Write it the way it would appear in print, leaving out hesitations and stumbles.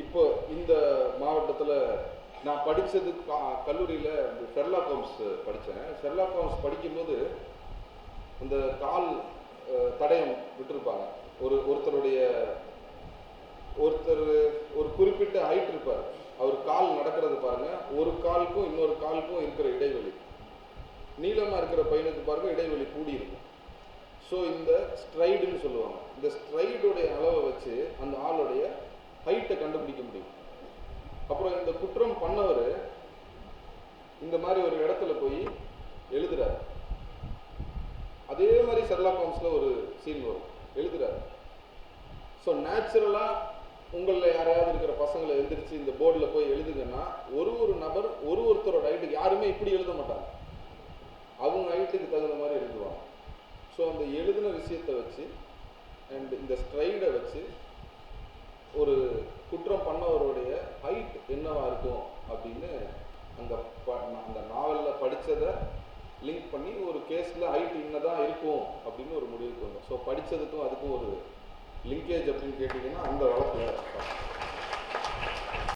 இப்போ இந்த மாவட்டத்தில் நான் படித்தது கல்லூரியில் ஷெர்லாக் ஹோம்ஸ் படித்தேன். ஷெர்லாக் ஹோம்ஸ் படிக்கும்போது இந்த கால் தடயம் விட்டுருப்பாங்க. ஒருத்தர் ஒரு குறிப்பிட்ட ஹைட் இருப்பார். அவர் கால் நடக்கிறது பாருங்க, ஒரு காலுக்கும் இன்னொரு காலுக்கும் இருக்கிற இடைவெளி, நீளமாக இருக்கிற பையனுக்கு பாருங்க இடைவெளி கூடி இருக்கும். ஸோ இந்த ஸ்ட்ரைடுன்னு சொல்லுவாங்க. இந்த ஸ்ட்ரைடுடைய அளவை வச்சு அந்த ஆளுடைய ஹைட்டை கண்டுபிடிக்க முடியும். அப்புறம் இந்த குற்றம் பண்ணவர் இந்த மாதிரி ஒரு இடத்துல போய் எழுதுறாரு. அதே மாதிரி ஷெர்லாக் ஹோம்ஸில் ஒரு சீன் வரும், எழுதுறாரு. ஸோ நேச்சுரலாக உங்களில் யாரையாவது இருக்கிற பசங்களை எழுந்திரிச்சு இந்த போர்டில் போய் எழுதுங்கன்னா ஒரு நபர் ஒருத்தரோட ஹைட்டுக்கு, யாருமே இப்படி எழுத மாட்டாங்க, அவங்க ஹைட்டுக்கு தகுந்த மாதிரி எழுதுவாங்க. ஸோ அந்த எழுதின விஷயத்தை வச்சு அண்ட் இந்த ஸ்ட்ரைடை வச்சு ஒரு குற்றம் பண்ணவருடைய ஹைட் என்னவா இருக்கும் அப்படின்னு அந்த நாவலில் படித்ததை லிங்க் பண்ணி ஒரு கேஸில் ஹைட் இன்னதான் இருக்கும் அப்படின்னு ஒரு முடிவுக்கு வந்தோம். ஸோ படித்ததுக்கும் அதுக்கும் ஒரு லிங்கேஜ் அப்படின்னு கேட்டிங்கன்னா அந்த வழக்கில்